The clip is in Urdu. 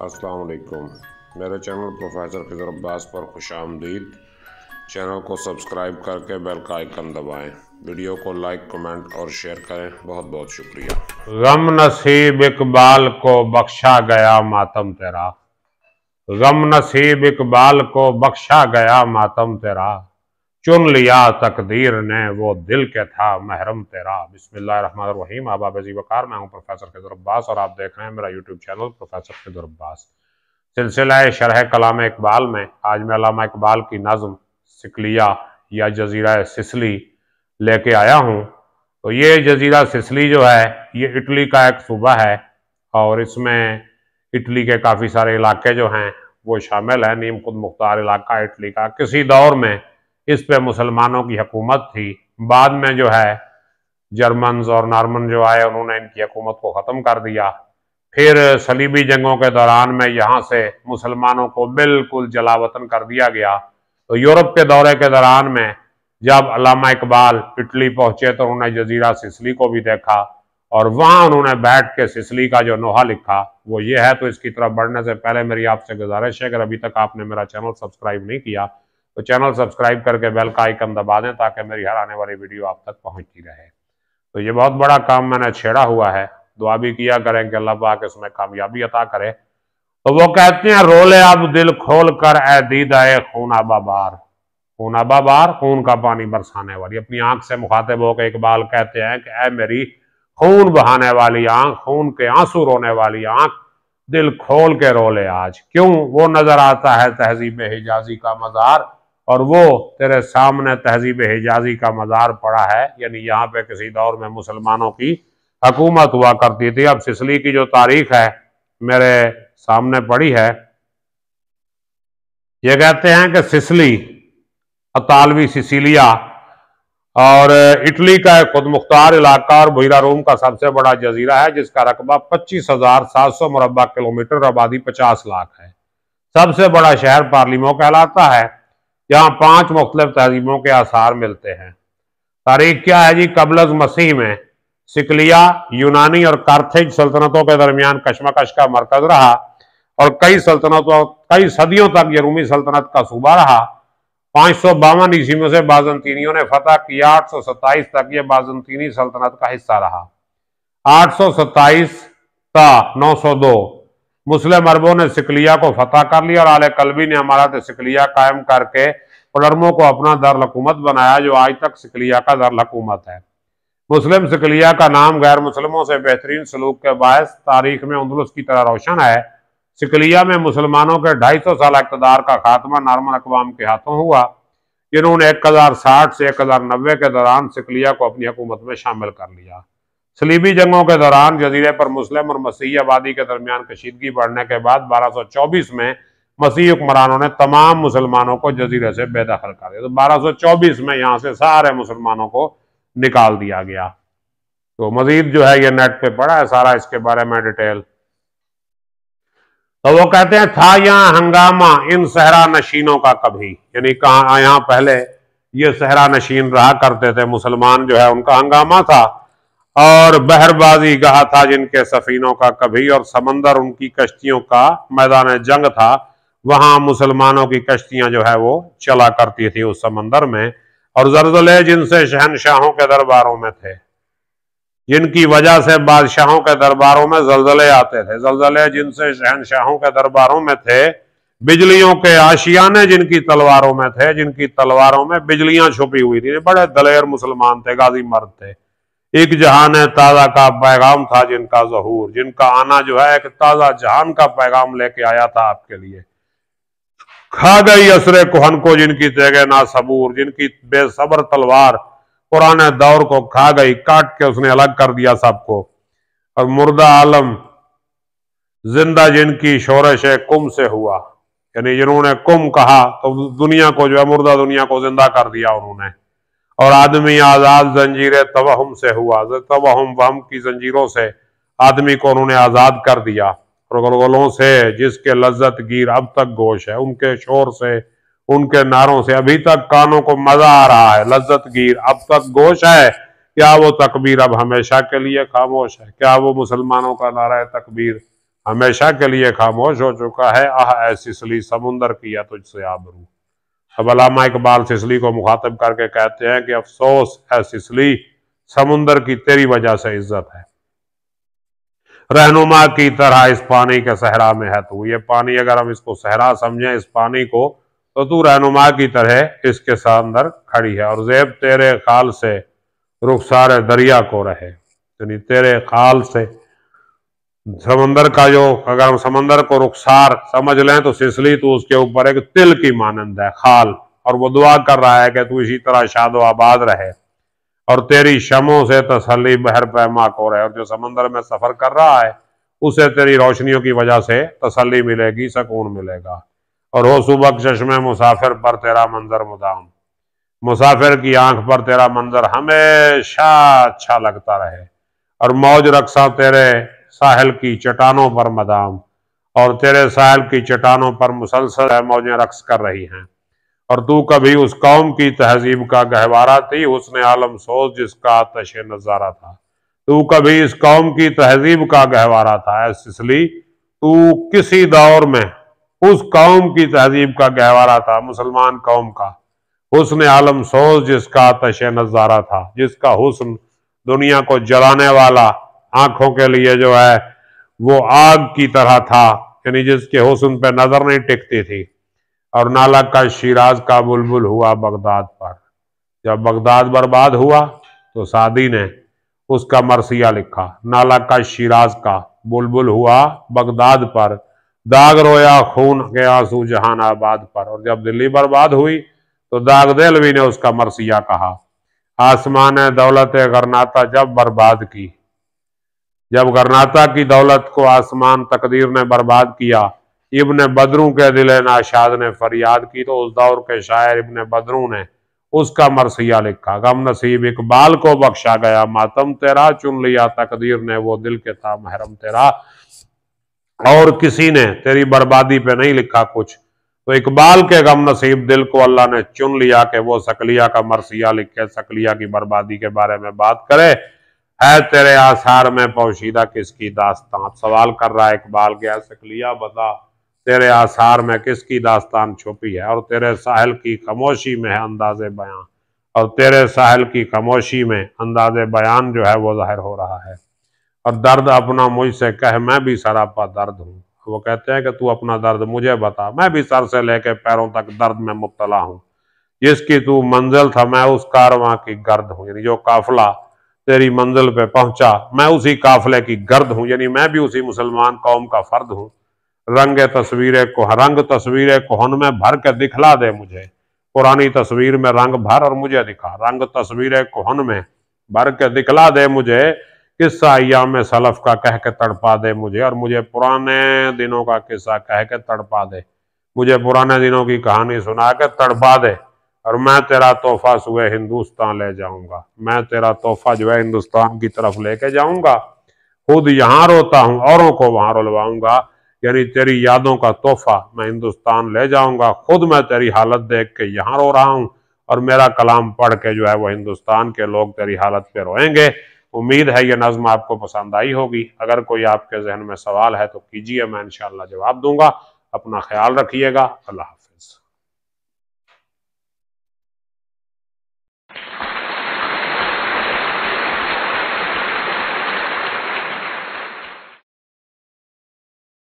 السلام علیکم، میرے چینل پروفیسر خضر عباس پر خوش آمدید۔ چینل کو سبسکرائب کر کے بیل کا آئیکن دبائیں، ویڈیو کو لائک، کمنٹ اور شیئر کریں۔ بہت بہت شکریہ۔ غم نصیب اقبال کو بخشا گیا ماتم تیرا، غم نصیب اقبال کو بخشا گیا ماتم تیرا، چن لیا تقدیر نے وہ دل کے تھا محرم تیرا۔ بسم اللہ الرحمن الرحیم۔ آبا بزی وقار، میں ہوں پروفیسر خضر عباس اور آپ دیکھ رہے ہیں میرا یوٹیوب چینل پروفیسر خضر عباس۔ سلسلہ شرح کلام اقبال میں آج میں علامہ اقبال کی نظم سکلیہ یا جزیرہ سسلی لے کے آیا ہوں۔ تو یہ جزیرہ سسلی جو ہے یہ اٹلی کا ایک صوبہ ہے اور اس میں اٹلی کے کافی سارے علاقے جو ہیں وہ شامل ہیں۔ نیم خود مختار علاقہ اٹلی کا، کسی دور میں اس پہ مسلمانوں کی حکومت تھی، بعد میں جو ہے جرمنز اور نارمن جو آئے انہوں نے ان کی حکومت کو ختم کر دیا۔ پھر صلیبی جنگوں کے دوران میں یہاں سے مسلمانوں کو بالکل جلا وطن کر دیا گیا۔ تو یورپ کے دورے کے دوران میں جب علامہ اقبال اٹلی پہنچے تو انہوں نے جزیرہ سسلی کو بھی دیکھا اور وہاں انہوں نے بیٹھ کے سسلی کا جو نوحہ لکھا وہ یہ ہے۔ تو اس کی طرف بڑھنے سے پہلے میری آپ سے گزارش ہے اگر ابھی تک آپ نے میرا چینل سبسکرائب نہیں کیا تو چینل سبسکرائب کر کے بیل کا آئیکن دبا دیں تاکہ میری ہر آنے والی ویڈیو آپ تک پہنچتی رہے۔ تو یہ بہت بڑا کام میں نے چھیڑا ہوا ہے، دعا بھی کیا کریں کہ اللہ پاک اس میں کامیابی عطا کرے۔ تو وہ کہتے ہیں رولے اب دل کھول کر اے دیدہ خون آبا بار، خون آبا بار خون کا پانی برسانے والی۔ اپنی آنکھ سے مخاطب ہو کے اقبال کہتے ہیں کہ اے میری خون بہانے والی آنکھ، خون کے آنسو رونے والی آنکھ، دل کھول کے رولے آج۔ کیوں؟ وہ نظر آتا ہے تہذیب حجازی کا مزار اور وہ تیرے سامنے تہذیب حجازی کا مزار پڑا ہے، یعنی یہاں پہ کسی دور میں مسلمانوں کی حکومت ہوا کرتی تھی۔ اب سسلی کی جو تاریخ ہے میرے سامنے پڑی ہے، یہ کہتے ہیں کہ سسلی اطالوی سسیلیا اور اٹلی کا ایک خود مختار علاقہ اور بحیرہ روم کا سب سے بڑا جزیرہ ہے جس کا رقبہ 25,700 مربع کلومیٹر اور آبادی 50 لاکھ ہے۔ سب سے بڑا شہر پارلیمو کہلاتا ہے، یہاں 5 مختلف تہذیبوں کے آثار ملتے ہیں۔ تاریخ کیا ہے جی؟ قبل از مسیح میں سکلیہ یونانی اور کارتھیج سلطنتوں کے درمیان کشمکش کا مرکز رہا اور کئی صدیوں تک یہ رومی سلطنت کا صوبہ رہا۔ 552 عیسوی میں سے بازنطینیوں نے فتح کیا، 827 تک یہ بازنطینی سلطنت کا حصہ رہا۔ 827 تا 902 مسلم عربوں نے سکلیہ کو فتح کر لیا اور آل قلبی نے امارت سکلیہ قائم کر کے پلرمو کو اپنا دارالحکومت بنایا جو آج تک سکلیہ کا دارالحکومت ہے۔ مسلم سکلیہ کا نام غیر مسلموں سے بہترین سلوک کے باعث تاریخ میں اندلس کی طرح روشن ہے۔ سکلیہ میں مسلمانوں کے 250 سالہ اقتدار کا خاتمہ نارمن اقوام کے ہاتھوں ہوا جنہوں نے 1060 سے 1090 کے دوران سکلیہ کو اپنی حکومت میں شامل کر لیا۔ صلیبی جنگوں کے دوران جزیرے پر مسلم اور مسیحی آبادی کے درمیان کشیدگی بڑھنے کے بعد 1224 میں مسیحی حکمرانوں نے تمام مسلمانوں کو جزیرے سے بے دخل کر دیا۔ تو 1224 میں یہاں سے سارے مسلمانوں کو نکال دیا گیا۔ تو مزید جو ہے یہ نیٹ پہ پڑا ہے سارا اس کے بارے میں ڈیٹیل۔ تو وہ کہتے ہیں تھا یہاں ہنگامہ ان صحرا نشینوں کا کبھی، یعنی کہاں یہاں پہلے یہ صحرا نشین رہا کرتے تھے مسلمان جو ہے ان کا ہنگامہ تھا، اور بحر بازی گاہ تھا جن کے سفینوں کا کبھی، اور سمندر ان کی کشتیوں کا میدان جنگ تھا، وہاں مسلمانوں کی کشتیاں جو ہے وہ چلا کرتی تھی اس سمندر میں، اور زلزلے جن سے شہنشاہوں کے درباروں میں تھے، جن کی وجہ سے بادشاہوں کے درباروں میں زلزلے آتے تھے، زلزلے جن سے شہنشاہوں کے درباروں میں تھے، بجلیوں کے آشیانے جن کی تلواروں میں تھے، جن کی تلواروں میں بجلیاں چھپی ہوئی تھی، بڑے دلیر مسلمان تھے، غازی مرد تھے۔ ایک جہان تازہ کا پیغام تھا جن کا ظہور، جن کا آنا جو ہے ایک تازہ جہان کا پیغام لے کے آیا تھا آپ کے لیے۔ کھا گئی عصر کہن کو جن کی تیغ ناصبور، جن کی بے صبر تلوار پرانے دور کو کھا گئی، کاٹ کے اس نے الگ کر دیا سب کو، اور مردہ عالم زندہ جن کی شورش کم سے ہوا، یعنی جنہوں نے کم کہا تو دنیا کو جو ہے مردہ دنیا کو زندہ کر دیا انہوں نے، اور آدمی آزاد زنجیر توہم سے ہوا، توہم وہم کی زنجیروں سے آدمی کو انہوں نے آزاد کر دیا، غلغلوں سے جس کے لذت گیر اب تک گوش ہے، ان کے شور سے ان کے نعروں سے ابھی تک کانوں کو مزہ آ رہا ہے، لذت گیر اب تک گوش ہے، کیا وہ تکبیر اب ہمیشہ کے لیے خاموش ہے؟ کیا وہ مسلمانوں کا نعرہ تکبیر ہمیشہ کے لیے خاموش ہو چکا ہے، اے سسلی سمندر کیا تجھ سے آبرو۔ اب علامہ اقبال سسلی کو مخاطب کر کے کہتے ہیں کہ افسوس اے سسلی، سمندر کی تیری وجہ سے عزت ہے، رہنما کی طرح اس پانی کے صحرا میں ہے تو۔ یہ پانی اگر ہم اس کو صحرا سمجھیں، اس پانی کو، تو رہنما کی طرح اس کے اندر کھڑی ہے، اور زیب تیرے خال سے رخسار دریا کو رہے، یعنی تیرے خال سے سمندر کا جو، اگر ہم سمندر کو رخسار سمجھ لیں تو سسلی تو اس کے اوپر ایک تل کی مانند ہے، خال، اور وہ دعا کر رہا ہے کہ تو اسی طرح شاد و آباد رہے اور تیری شموں سے تسلی بحر پیما کو رہے، اور جو سمندر میں سفر کر رہا ہے اسے تیری روشنیوں کی وجہ سے تسلی ملے گی، سکون ملے گا، اور ہو صبح چشم مسافر پر تیرا منظر مدام، مسافر کی آنکھ پر تیرا منظر ہمیشہ اچھا لگتا رہے، اور موج رقصہ تیرے ساحل کی چٹانوں پر مدام، اور تیرے ساحل کی چٹانوں پر مسلسل موجیں رقص کر رہی ہیں، اور تو کبھی اس قوم کی تہذیب کا گہوارہ تھی، حسن عالم سوز جس کا آتش نظارہ تھا۔ تو کبھی اس قوم کی تہذیب کا گہوارہ تھا، اے سسلی تو کسی دور میں اس قوم کی تہذیب کا گہوارہ تھا، مسلمان قوم کا، حسن عالم سوز جس کا آتش نظارہ تھا، جس کا حسن دنیا کو جلانے والا، آنکھوں کے لیے جو ہے وہ آگ کی طرح تھا، یعنی جس کے حسن پہ نظر نہیں ٹکتی تھی۔ اور نالا کا شیراز کا بلبل ہوا بغداد پر، جب بغداد برباد ہوا تو سعدی نے اس کا مرثیہ لکھا، نالا کا شیراز کا بلبل ہوا بغداد پر، داغ رویا خون کے آنسو جہان آباد پر۔ اور جب دلی برباد ہوئی تو داغ دہلوی نے اس کا مرثیہ کہا، آسمان دولت غرناطہ جب برباد کی، جب غرناطہ کی دولت کو آسمان تقدیر نے برباد کیا، ابن بدروں کے دل ناشاد نے فریاد کی، تو اس دور کے شاعر ابن بدروں نے اس کا مرثیہ لکھا، غم نصیب اقبال کو بخشا گیا ماتم تیرا، چن لیا تقدیر نے وہ دل کے تھا محرم تیرا۔ اور کسی نے تیری بربادی پہ نہیں لکھا کچھ، تو اقبال کے غم نصیب دل کو اللہ نے چن لیا کہ وہ سکلیہ کا مرثیہ لکھے، سکلیہ کی بربادی کے بارے میں بات کرے۔ ہے تیرے آثار میں پوشیدہ کس کی داستان، اب سوال کر رہا ہے اقبال کے، سکلیہ بتا تیرے آثار میں کس کی داستان چھپی ہے، اور تیرے ساحل کی خاموشی میں ہے انداز بیان، اور تیرے ساحل کی خاموشی میں انداز بیان جو ہے وہ ظاہر ہو رہا ہے۔ اور درد اپنا مجھ سے کہہ، میں بھی سراپا درد ہوں، وہ کہتے ہیں کہ تو اپنا درد مجھے بتا، میں بھی سر سے لے کے پیروں تک درد میں مبتلا ہوں، جس کی تو منزل تھا میں اس کارواں کی گرد ہوں، یعنی جو قافلہ تیری منزل پہ پہنچا میں اسی قافلے کی گرد ہوں، یعنی میں بھی اسی مسلمان قوم کا فرد ہوں۔ رنگ تصویر کہن میں بھر کے دکھلا دے مجھے، پرانی تصویر میں رنگ بھر اور مجھے دکھا، رنگ تصویر کہن میں بھر کے دکھلا دے مجھے، قصہ ایام سلف کا کہہ کے تڑپا دے مجھے، اور مجھے پرانے دنوں کا قصہ کہہ کے تڑپا دے، مجھے پرانے دنوں کی کہانی سنا کے تڑپا دے، اور میں تیرا تحفہ سوئے ہندوستان لے جاؤں گا، میں تیرا تحفہ جو ہے ہندوستان کی طرف لے کے جاؤں گا، خود یہاں روتا ہوں اوروں کو وہاں رلواؤں گا، یعنی تیری یادوں کا تحفہ میں ہندوستان لے جاؤں گا، خود میں تیری حالت دیکھ کے یہاں رو رہا ہوں، اور میرا کلام پڑھ کے جو ہے وہ ہندوستان کے لوگ تیری حالت پہ روئیں گے۔ امید ہے یہ نظم آپ کو پسند آئی ہوگی، اگر کوئی آپ کے ذہن میں سوال ہے تو کیجئے، میں انشاءاللہ جواب دوں گا۔ اپنا خیال رکھیے گا، اللہ حافظ۔